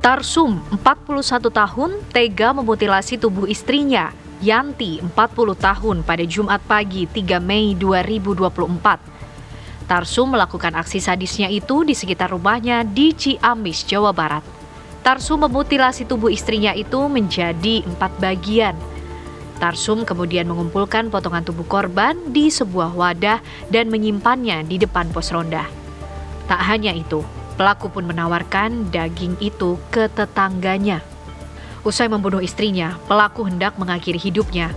Tarsum, 41 tahun, tega memutilasi tubuh istrinya, Yanti, 40 tahun, pada Jumat pagi 3 Mei 2024. Tarsum melakukan aksi sadisnya itu di sekitar rumahnya di Ciamis, Jawa Barat. Tarsum memutilasi tubuh istrinya itu menjadi 4 bagian. Tarsum kemudian mengumpulkan potongan tubuh korban di sebuah wadah dan menyimpannya di depan pos ronda. Tak hanya itu, pelaku pun menawarkan daging itu ke tetangganya. Usai membunuh istrinya, pelaku hendak mengakhiri hidupnya.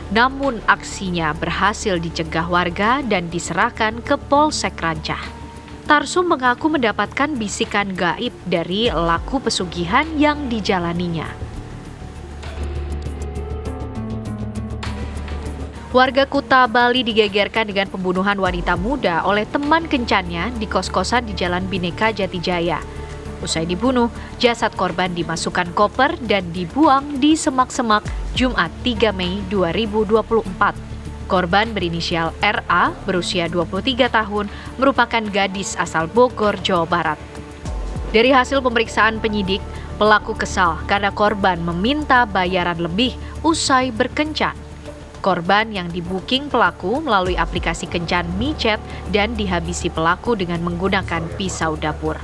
Namun aksinya berhasil dicegah warga dan diserahkan ke Polsek Rancah. Tarsum mengaku mendapatkan bisikan gaib dari laku pesugihan yang dijalaninya. Warga Kuta, Bali digegerkan dengan pembunuhan wanita muda oleh teman kencannya di kos-kosan di Jalan Bhinneka Jatijaya. Usai dibunuh, jasad korban dimasukkan koper dan dibuang di semak-semak Jumat 3 Mei 2024. Korban berinisial RA berusia 23 tahun merupakan gadis asal Bogor, Jawa Barat. Dari hasil pemeriksaan penyidik, pelaku kesal karena korban meminta bayaran lebih usai berkencan. Korban yang dibuking pelaku melalui aplikasi kencan micet dan dihabisi pelaku dengan menggunakan pisau dapur.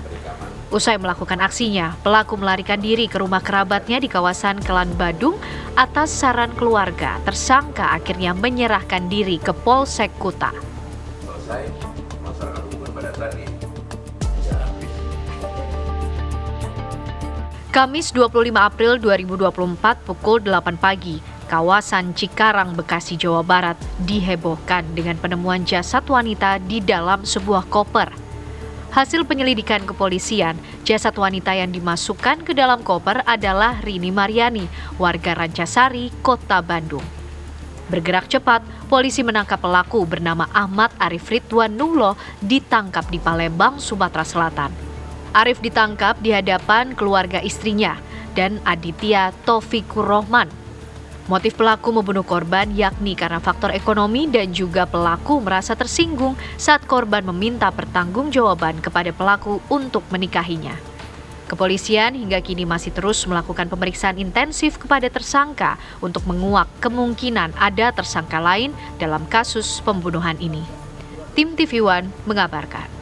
Usai melakukan aksinya, pelaku melarikan diri ke rumah kerabatnya di kawasan Kelan Badung. Atas saran keluarga, tersangka akhirnya menyerahkan diri ke Polsek Kuta. Kamis 25 April 2024 pukul 8 pagi, kawasan Cikarang, Bekasi, Jawa Barat dihebohkan dengan penemuan jasad wanita di dalam sebuah koper. Hasil penyelidikan kepolisian, jasad wanita yang dimasukkan ke dalam koper adalah Rini Mariani, warga Rancasari, Kota Bandung. Bergerak cepat, polisi menangkap pelaku bernama Ahmad Arif Ridwan Nulo ditangkap di Palembang, Sumatera Selatan. Arif ditangkap di hadapan keluarga istrinya dan Aditya Taufikur Rahman. Motif pelaku membunuh korban yakni karena faktor ekonomi dan juga pelaku merasa tersinggung saat korban meminta pertanggungjawaban kepada pelaku untuk menikahinya. Kepolisian hingga kini masih terus melakukan pemeriksaan intensif kepada tersangka untuk menguak kemungkinan ada tersangka lain dalam kasus pembunuhan ini. Tim TV One mengabarkan.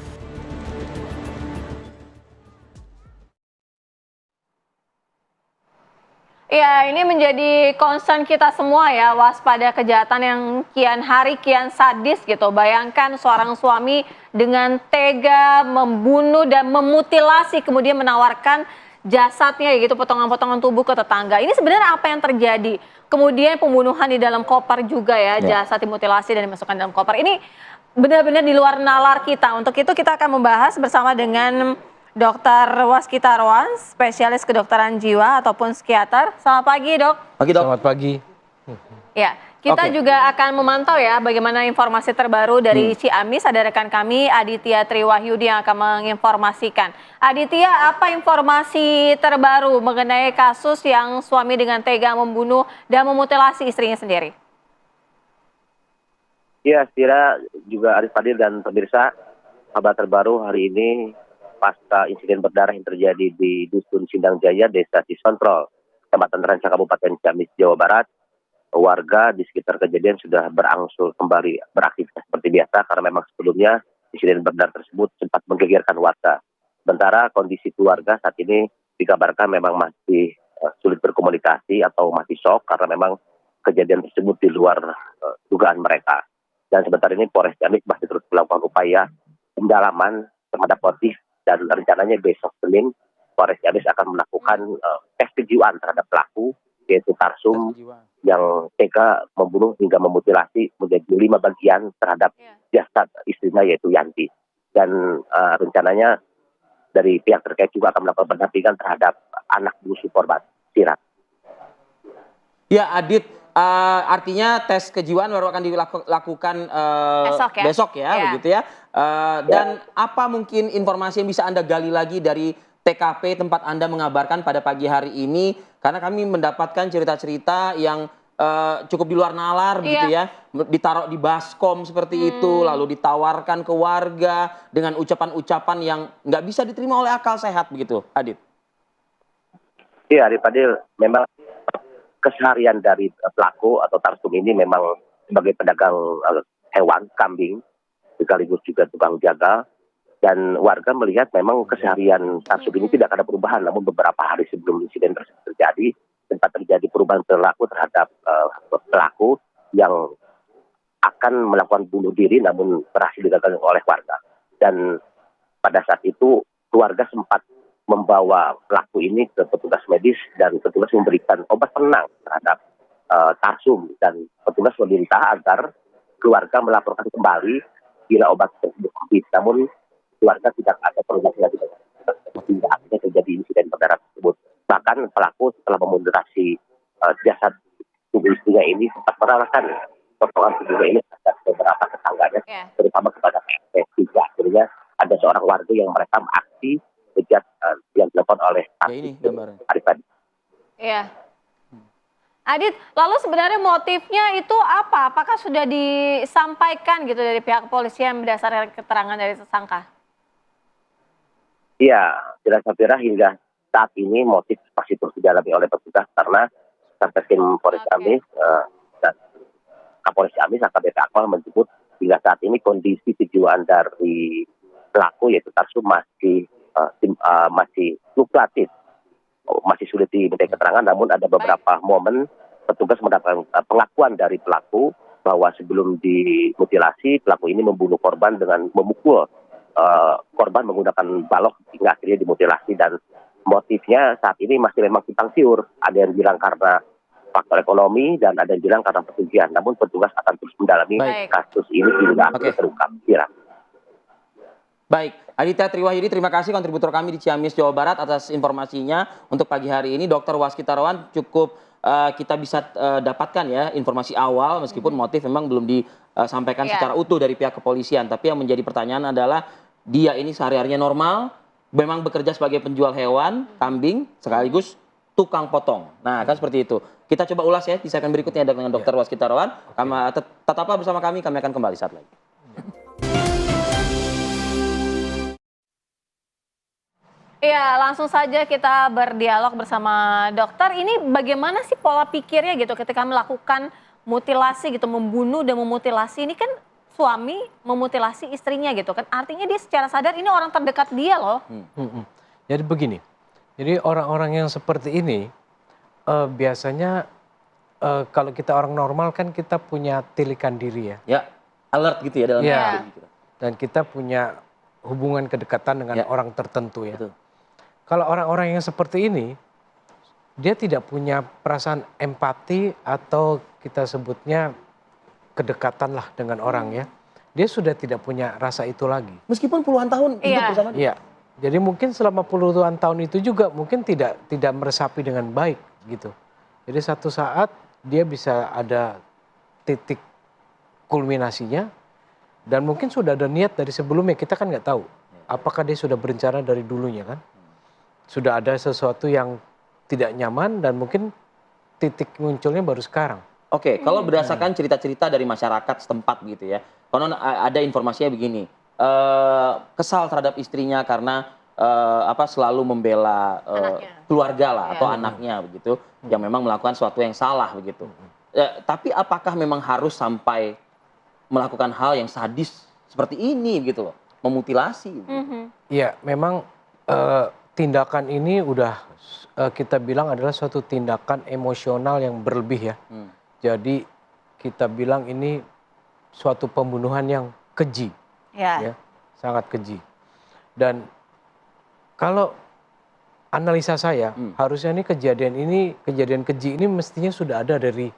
Ya, ini menjadi concern kita semua ya, waspada kejahatan yang kian hari kian sadis gitu. Bayangkan seorang suami dengan tega membunuh dan memutilasi, kemudian menawarkan jasadnya gitu, potongan-potongan tubuh ke tetangga. Ini sebenarnya apa yang terjadi? Kemudian pembunuhan di dalam koper juga ya, jasad dimutilasi dan dimasukkan dalam koper. Ini benar-benar di luar nalar kita. Untuk itu kita akan membahas bersama dengan Dr. Waskita Rowan, spesialis kedokteran jiwa ataupun psikiater. Selamat pagi, Dok. Pagi, Dok. Selamat pagi. Ya, kita juga akan memantau ya bagaimana informasi terbaru dari Ciamis. Ada rekan kami Aditya Triwahyudi yang akan menginformasikan. Aditya, apa informasi terbaru mengenai kasus yang suami dengan tega membunuh dan memutilasi istrinya sendiri? Ya, Stira, juga Arif Fadil dan pemirsa, kabar terbaru hari ini pasca insiden berdarah yang terjadi di Dusun Sindang Jaya, Desa Cisontrol, Kecamatan Rancah, Kabupaten Ciamis, Jawa Barat. Warga di sekitar kejadian sudah berangsur kembali beraktivitas seperti biasa karena memang sebelumnya insiden berdarah tersebut sempat menggegerkan warga. Sementara kondisi keluarga saat ini dikabarkan memang masih sulit berkomunikasi atau masih shock karena memang kejadian tersebut di luar dugaan mereka. Dan sebentar ini Polres Ciamis masih terus melakukan upaya pendalaman terhadap motif. Dan rencananya besok Senin, Polres Ciamis akan melakukan tes kejiwaan terhadap pelaku, yaitu Tarsum yang tega membunuh hingga memutilasi menjadi 5 bagian terhadap jasad istrinya, yaitu Yanti. Dan rencananya dari pihak terkait juga akan melakukan pendampingan terhadap anak bungsu korban. Sirat. Ya, Adit, artinya tes kejiwaan baru akan dilakukan besok ya, begitu ya. Dan apa mungkin informasi yang bisa Anda gali lagi dari TKP tempat Anda mengabarkan pada pagi hari ini? Karena kami mendapatkan cerita-cerita yang cukup di luar nalar begitu ya. Ditaruh di baskom seperti itu, lalu ditawarkan ke warga dengan ucapan-ucapan yang nggak bisa diterima oleh akal sehat begitu, Adit. Iya, Arif Fadil, memang keseharian dari pelaku atau tarsum ini memang sebagai pedagang hewan, kambing, sekaligus juga tukang jaga. Dan warga melihat memang keseharian tarsum ini tidak ada perubahan, namun beberapa hari sebelum insiden tersebut terjadi, sempat terjadi perubahan perilaku terhadap pelaku yang akan melakukan bunuh diri namun berhasil digagalkan oleh warga. Dan pada saat itu keluarga sempat membawa pelaku ini ke petugas medis dan petugas memberikan obat penenang terhadap tarsum, dan petugas meminta agar keluarga melaporkan kembali bila obat tersebut habis. Namun keluarga tidak ada perubahan sehingga akhirnya terjadi insiden berdarah tersebut. Bahkan pelaku setelah memutilasi jasad tubuh istrinya ini sempat menawarkan potongan tubuhnya ini terhadap beberapa tetangganya, terutama kepada PRT. Juga akhirnya ada seorang warga yang merekam aksi sejak yang dilakukan oleh Arif Fadil. Iya. Adit, lalu sebenarnya motifnya itu apa? Apakah sudah disampaikan gitu dari pihak kepolisian berdasarkan keterangan dari tersangka? Iya, jelas Safira, hingga saat ini motif masih terus didalami oleh petugas karena Satreskrim Polres Ciamis dan Kapolres Ciamis AKBP Akmal menyebut hingga saat ini kondisi kejiwaan dari pelaku yaitu tarsum masih fluktuatif, masih sulit dimintai keterangan. Namun ada beberapa momen petugas mendapatkan pengakuan dari pelaku bahwa sebelum dimutilasi pelaku ini membunuh korban dengan memukul korban menggunakan balok hingga akhirnya dimutilasi. Dan motifnya saat ini masih memang simpang siur. Ada yang bilang karena faktor ekonomi dan ada yang bilang karena perjudian. Namun petugas akan terus mendalami kasus ini hingga akhirnya terungkap. Baik, Aditya Triwahyudi, terima kasih kontributor kami di Ciamis, Jawa Barat atas informasinya untuk pagi hari ini. Dr. Waskitarawan, cukup kita bisa dapatkan ya informasi awal meskipun motif memang belum disampaikan secara utuh dari pihak kepolisian. Tapi yang menjadi pertanyaan adalah dia ini sehari-harinya normal, memang bekerja sebagai penjual hewan, kambing, sekaligus tukang potong. Nah, kan seperti itu. Kita coba ulas ya di segmen berikutnya dengan Dr. Waskitarawan. Tetaplah bersama kami akan kembali saat lagi. Iya, langsung saja kita berdialog bersama dokter. Ini bagaimana sih pola pikirnya gitu ketika melakukan mutilasi gitu, membunuh dan memutilasi. Ini kan suami memutilasi istrinya gitu kan. Artinya dia secara sadar ini orang terdekat dia loh. Jadi begini, jadi orang-orang yang seperti ini biasanya kalau kita orang normal kan kita punya tilikan diri ya. Ya, alert gitu ya dalam hidup kita. Dan kita punya hubungan kedekatan dengan orang tertentu ya. Betul. Kalau orang-orang yang seperti ini, dia tidak punya perasaan empati atau kita sebutnya kedekatan lah dengan orang ya. Dia sudah tidak punya rasa itu lagi. Meskipun puluhan tahun hidup bersama dia. Iya. Jadi mungkin selama puluhan tahun itu juga mungkin tidak meresapi dengan baik gitu. Jadi satu saat dia bisa ada titik kulminasinya dan mungkin sudah ada niat dari sebelumnya, kita kan nggak tahu. Apakah dia sudah berencana dari dulunya kan? Sudah ada sesuatu yang tidak nyaman dan mungkin titik munculnya baru sekarang. Oke, kalau berdasarkan cerita-cerita dari masyarakat setempat gitu ya, konon ada informasinya begini, kesal terhadap istrinya karena selalu membela keluarga lah atau anaknya begitu, yang memang melakukan sesuatu yang salah begitu. Tapi apakah memang harus sampai melakukan hal yang sadis seperti ini gitu loh, memutilasi? Iya, memang tindakan ini udah kita bilang adalah suatu tindakan emosional yang berlebih ya. Jadi kita bilang ini suatu pembunuhan yang keji, ya, sangat keji. Dan kalau analisa saya, harusnya kejadian keji ini mestinya sudah ada dari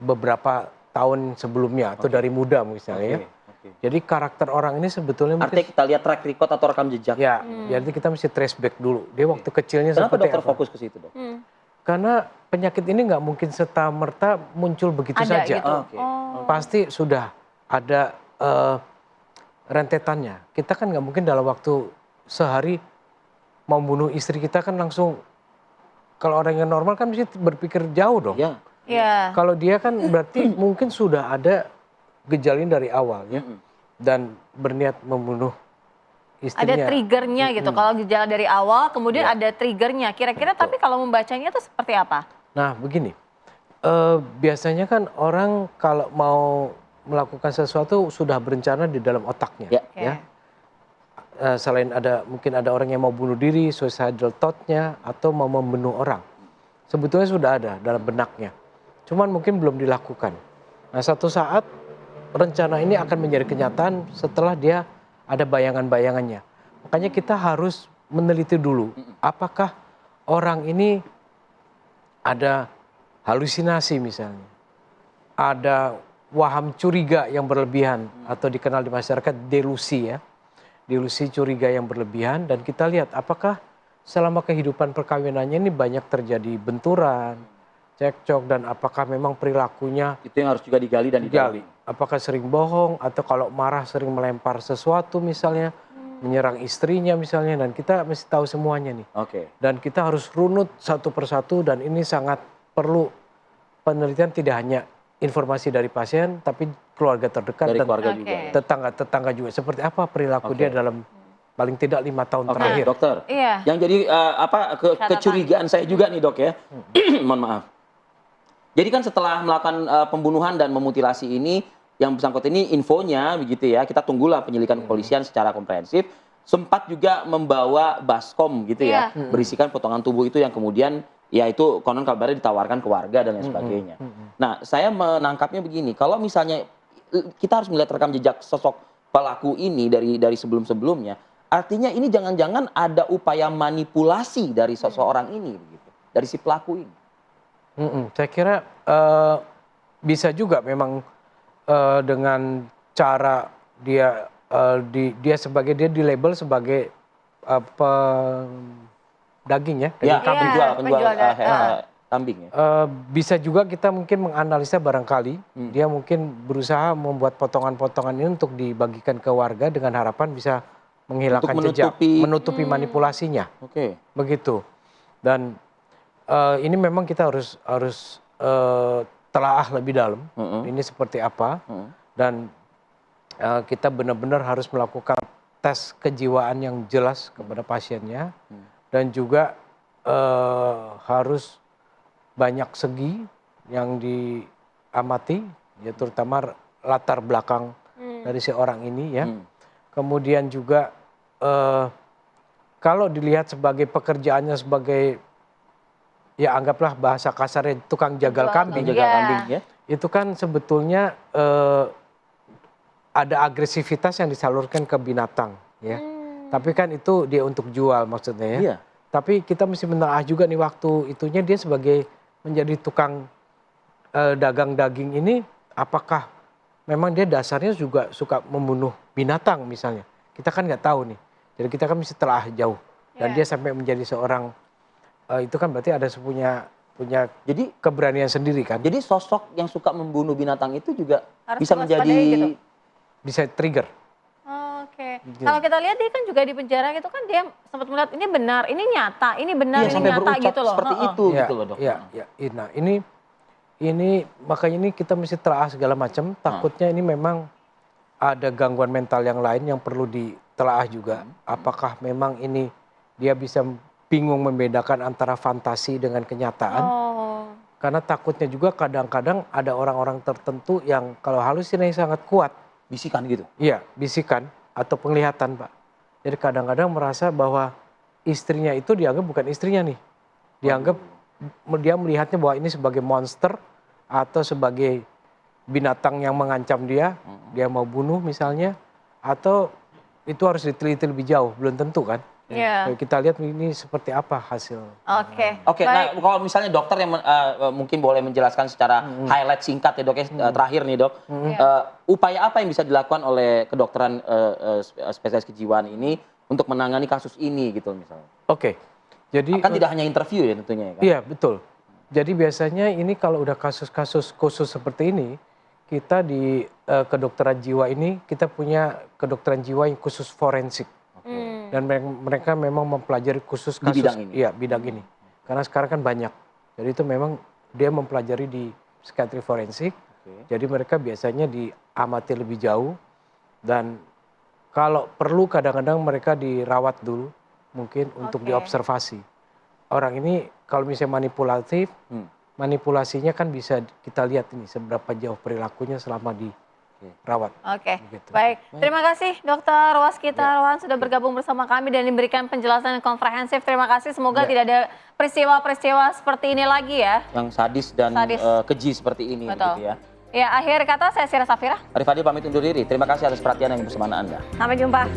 beberapa tahun sebelumnya atau dari muda misalnya ya. Jadi karakter orang ini sebetulnya artinya kita lihat track record atau rekam jejak. Ya, jadi kita mesti trace back dulu. Dia waktu kecilnya Kenapa seperti dokter apa? fokus ke situ, Dok? Karena penyakit ini nggak mungkin serta-merta muncul begitu saja. Gitu. Pasti sudah ada rentetannya. Kita kan nggak mungkin dalam waktu sehari mau bunuh istri kita kan langsung, kalau orang yang normal kan mesti berpikir jauh dong. Kalau dia kan berarti mungkin sudah ada gejalin dari awal ya, dan berniat membunuh istrinya. Ada triggernya gitu. Kalau gejala dari awal, kemudian ada triggernya. Kira-kira tapi kalau membacanya itu seperti apa? Nah, begini. Biasanya kan orang kalau mau melakukan sesuatu sudah berencana di dalam otaknya, ya. Selain mungkin ada orang yang mau bunuh diri, suicidal thought-nya, atau mau membunuh orang. Sebetulnya sudah ada dalam benaknya. Cuman mungkin belum dilakukan. Nah, satu saat rencana ini akan menjadi kenyataan setelah dia ada bayangan-bayangannya. Makanya kita harus meneliti dulu, apakah orang ini ada halusinasi misalnya, ada waham curiga yang berlebihan, atau dikenal di masyarakat delusi ya, delusi curiga yang berlebihan, dan kita lihat apakah selama kehidupan perkawinannya ini banyak terjadi benturan, cekcok, dan apakah memang perilakunya Itu yang harus juga digali dan didalami. apakah sering bohong, atau kalau marah sering melempar sesuatu misalnya, menyerang istrinya misalnya, dan kita mesti tahu semuanya nih. Dan kita harus runut satu persatu, dan ini sangat perlu penelitian, tidak hanya informasi dari pasien, tapi keluarga terdekat Dari dan keluarga juga. tetangga-tetangga juga. Seperti apa perilaku dia dalam paling tidak 5 tahun terakhir. Dokter. Iya. Yang jadi kecurigaan saya juga nih dok ya. Mohon maaf. Jadi kan setelah melakukan pembunuhan dan memutilasi ini, yang bersangkutan ini infonya begitu ya, kita tunggulah penyelidikan kepolisian secara komprehensif. Sempat juga membawa baskom gitu ya, berisikan potongan tubuh itu yang kemudian ya itu konon kabarnya ditawarkan ke warga dan lain sebagainya. Nah, saya menangkapnya begini, kalau misalnya kita harus melihat rekam jejak sosok pelaku ini dari sebelum-sebelumnya, artinya ini jangan-jangan ada upaya manipulasi dari seseorang ini, begitu, dari si pelaku ini. Saya kira bisa juga memang dengan cara dia dia dilabel sebagai daging ya, penjual kambing ya. Bisa juga kita mungkin menganalisa barangkali dia mungkin berusaha membuat potongan-potongan ini untuk dibagikan ke warga dengan harapan bisa menghilangkan jejak, menutupi manipulasinya. Begitu. Dan ini memang kita harus telaah lebih dalam. Ini seperti apa, dan kita benar-benar harus melakukan tes kejiwaan yang jelas kepada pasiennya, dan juga harus banyak segi yang diamati, ya terutama latar belakang dari seorang ini ya. Kemudian juga kalau dilihat sebagai pekerjaannya sebagai, ya anggaplah bahasa kasarnya tukang jagal kambing, Ya. Itu kan sebetulnya ada agresivitas yang disalurkan ke binatang ya. Tapi kan itu dia untuk jual maksudnya ya. Tapi kita mesti menelaah juga nih waktu itunya dia sebagai menjadi tukang dagang daging ini, apakah memang dia dasarnya juga suka membunuh binatang misalnya. Kita kan nggak tahu nih. Jadi kita kan mesti telaah jauh. Dan dia sampai menjadi seorang, itu kan berarti ada punya jadi keberanian sendiri kan. Jadi sosok yang suka membunuh binatang itu juga Harus bisa menjadi gitu. Bisa trigger. Kalau kita lihat dia kan juga di penjara gitu kan, dia sempat melihat ini benar, ini nyata, ini benar, ini sampai nyata berucap gitu loh. seperti itu gitu loh dok. Nah ini makanya ini kita mesti telaah segala macam. Takutnya ini memang ada gangguan mental yang lain yang perlu ditelaah juga. Apakah memang ini dia bisa bingung membedakan antara fantasi dengan kenyataan. Karena takutnya juga kadang-kadang ada orang-orang tertentu yang kalau halusinasi sangat kuat. Bisikan gitu? Iya, bisikan atau penglihatan Pak. Jadi kadang-kadang merasa bahwa istrinya itu dianggap bukan istrinya nih. Dianggap, dia melihatnya bahwa ini sebagai monster atau sebagai binatang yang mengancam dia mau bunuh misalnya, atau itu harus diteliti lebih jauh, belum tentu kan. Kita lihat ini seperti apa hasil. Oke. Nah kalau misalnya dokter yang mungkin boleh menjelaskan secara highlight singkat ya dok ya, terakhir nih dok, upaya apa yang bisa dilakukan oleh kedokteran spesialis kejiwaan ini untuk menangani kasus ini gitu misalnya? Jadi kan tidak hanya interview ya tentunya ya kan? Iya betul. Jadi biasanya ini kalau udah kasus-kasus khusus seperti ini, kita di kedokteran jiwa ini kita punya kedokteran jiwa yang khusus forensik. Dan mereka memang mempelajari khusus kasus di bidang ini. Iya, bidang ini. Karena sekarang kan banyak. Jadi itu memang dia mempelajari di psikiatri forensik. Jadi mereka biasanya diamati lebih jauh dan Kalau perlu kadang-kadang mereka dirawat dulu, mungkin untuk diobservasi. Orang ini kalau misalnya manipulatif, manipulasinya kan bisa kita lihat ini seberapa jauh perilakunya selama dirawat. Oke, Begitu. baik. Terima kasih Dr. Waskita Arwan sudah bergabung bersama kami dan memberikan penjelasan yang komprehensif. Terima kasih, semoga tidak ada peristiwa-peristiwa seperti ini lagi ya. Yang sadis dan keji seperti ini. Betul. Gitu ya. Ya, akhir kata saya Sira Safira. Arif Fadil pamit undur diri. Terima kasih atas perhatian dan kebersamaan Anda. Sampai jumpa.